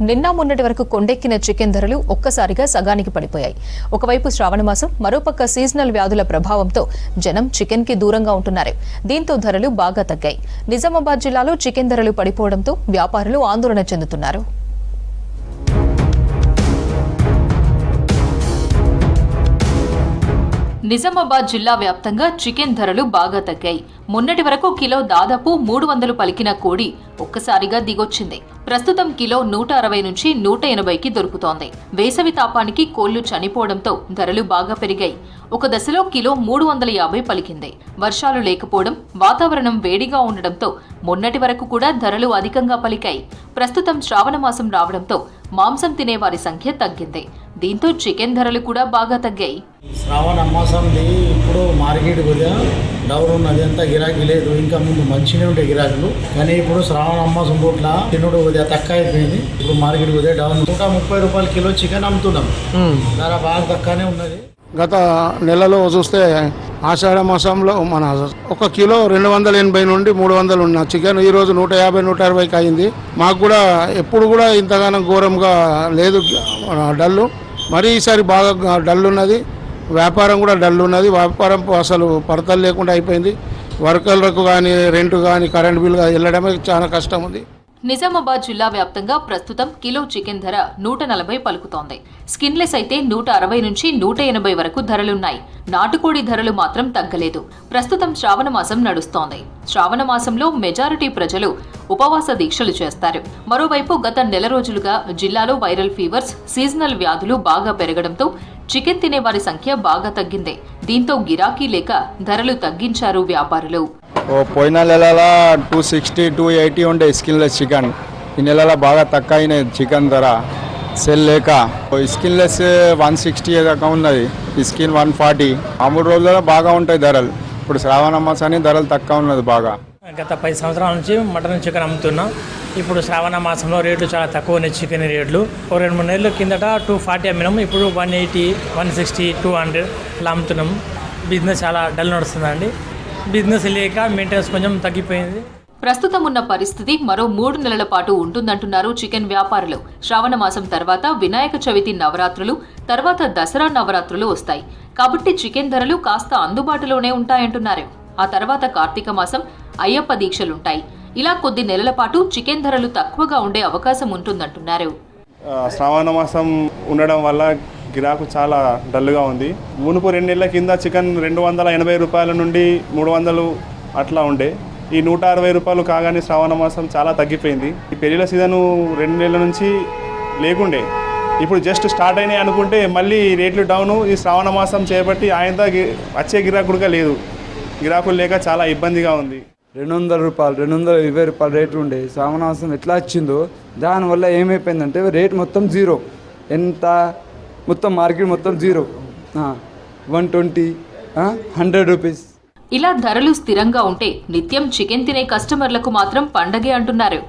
నిన్న మొన్నటి వరకు కొండెక్కిన చికెన్ ధరలు ఒక్కసారిగా సగానికి పడిపోయాయి. ఒకవైపు శ్రావణ మాసం, మరోపక్క సీజనల్ వ్యాధుల ప్రభావంతో జనం చికెన్ కి దూరంగా ఉంటున్నారు. దీంతో ధరలు బాగా తగ్గాయి. నిజామాబాద్ జిల్లాలో చికెన్ ధరలు పడిపోవడంతో వ్యాపారులు ఆందోళన చెందుతున్నారు. నిజామాబాద్ జిల్లా వ్యాప్తంగా చికెన్ ధరలు బాగా తగ్గాయి. మొన్నటి వరకు కిలో దాదాపు 300 పలికిన కోడి ఒక్కసారిగా దిగొచ్చింది. ప్రస్తుతం కిలో 160 నుంచి 180కి దొరుకుతోంది. వేసవి తాపానికి కోళ్లు చనిపోవడంతో ధరలు బాగా పెరిగాయి. ఒక దశలో కిలో 350 పలికింది. వర్షాలు లేకపోవడం, వాతావరణం వేడిగా ఉండడంతో మొన్నటి వరకు కూడా ధరలు అధికంగా పలికాయి. ప్రస్తుతం శ్రావణ మాసం రావడంతో మాంసం తినేవారి సంఖ్య తగ్గింది. దీంతో చికెన్ ధరలు కూడా బాగా తగ్గాయి. శ్రావణ మాసంది ఇప్పుడు మార్కెట్ కొద్దిగా డౌన్ ఉన్నది, అంత గిరాకీ లేదు. ఇంకా ముందు మంచిగా ఉంటే గిరాకులు, కానీ ఇప్పుడు శ్రావణ మాసం పూట్ల తినుడు కొద్దిగా తక్కువ అయిపోయింది. ఇప్పుడు మార్కెట్ కొద్దిగా డౌన్. 130 రూపాయల కిలో చికెన్ అమ్ముతున్నాం. ధర బాగా తక్కువనే ఉన్నది. గత నెలలో చూస్తే ఆషాఢ మాసంలో మన ఒక కిలో 280 నుండి 300 ఉన్న చికెన్ ఈరోజు 150, 160కి అయింది. మాకు కూడా ఎప్పుడు కూడా ఇంతగానో ఘోరంగా లేదు డల్లు. మరి ఈసారి బాగా డల్ ఉన్నది. వ్యాపారం కూడా డల్ ఉన్నది. వ్యాపారం అసలు పడతలు లేకుండా అయిపోయింది. వర్కర్లకు కానీ, రెంట్ కానీ, కరెంట్ బిల్ వెళ్ళడమే చాలా కష్టం ఉంది. నిజామాబాద్ జిల్లా వ్యాప్తంగా ప్రస్తుతం కిలో చికెన్ ధర 140 పలుకుతోంది. స్కిన్లెస్ అయితే 160 నుంచి 180 వరకు ధరలున్నాయి. నాటుకోడి ధరలు మాత్రం తగ్గలేదు. ప్రస్తుతం శ్రావణ మాసం నడుస్తోంది. శ్రావణ మాసంలో మెజారిటీ ప్రజలు ఉపవాస దీక్షలు చేస్తారు. మరోవైపు గత నెల రోజులుగా జిల్లాలో వైరల్ ఫీవర్స్, సీజనల్ వ్యాధులు బాగా పెరగడంతో చికెన్ తినేవారి సంఖ్య బాగా తగ్గింది. దీంతో గిరాకీ లేక ధరలు తగ్గించారు వ్యాపారులు. పోయిన నెలలో 260, 280 ఉండే స్కిన్లెస్ చికెన్. ఈ నెలలో బాగా తక్కువ అయినాయి చికెన్ ధర. సెల్ లేక స్కిన్లెస్ 160 దాకా ఉన్నది, ఈ స్కిన్ 140. ఆ 3 రోజులలో బాగా ఉంటాయి ధరలు. ఇప్పుడు శ్రావణ మాసానికి ధరలు తక్కువ ఉన్నది బాగా. గత 10 సంవత్సరాల నుంచి మటన్ చికెన్ అమ్ముతున్నాం. ఇప్పుడు శ్రావణ మాసంలో రేట్లు చాలా తక్కువ ఉన్నాయి. చికెన్ రేట్లు 2-3 నెలల కిందట 240 అమ్మినాం. ఇప్పుడు 180, 160, 200 అలా అమ్ముతున్నాం. బిజినెస్ చాలా డల్ నడుస్తుందండి. బిజినెస్ లేక మెయింటెనెన్స్ కొంచెం తగ్గిపోయింది. ప్రస్తుతం ఉన్న పరిస్థితి మరో 3 నెలల పాటు ఉంటుందంటున్నారు చికెన్ వ్యాపారులు. శ్రావణ మాసం తర్వాత వినాయక చవితి నవరాత్రులు, తర్వాత దసరా నవరాత్రులు వస్తాయి. కాబట్టి చికెన్ ధరలు కాస్త అందుబాటులోనే ఉంటాయంటున్నారు. ఆ తర్వాత కార్తీక మాసం, అయ్యప్ప దీక్షలుంటాయి. ఇలా కొద్ది నెలల పాటు చికెన్ ధరలు తక్కువగా ఉండే అవకాశం ఉంటుందంటున్నారు. శ్రావణ మాసం ఉండడం వల్ల గిరాకు చాలా డల్గా ఉంది. మునుపు 2 నెలల కింద చికెన్ 280 రూపాయల నుండి 300 అట్లా ఉండే. ఈ 160 రూపాయలు కాగానే శ్రావణ మాసం చాలా తగ్గిపోయింది. ఈ పెళ్లిళ్ళ సీజను 2 నెలల నుంచి లేకుండే, ఇప్పుడు జస్ట్ స్టార్ట్ అయినాయి అనుకుంటే మళ్ళీ రేట్లు డౌను. ఈ శ్రావణ మాసం చేపట్టి ఆయనతో వచ్చే గిరాకుడుగా లేదు. గిరాకులు లేక చాలా ఇబ్బందిగా ఉంది. 200 రూపాయలు, 220 రూపాయలు రేట్లు ఉండే. శ్రావణ మాసం ఎట్లా వచ్చిందో దానివల్ల ఏమైపోయిందంటే రేట్ మొత్తం జీరో. ఎంత మొత్తం మార్కెట్ మొత్తం జీరో. 120, 100 రూపీస్. ఇలా ధరలు స్థిరంగా ఉంటే నిత్యం చికెన్ తినే కస్టమర్లకు మాత్రం పండగే అంటున్నారు.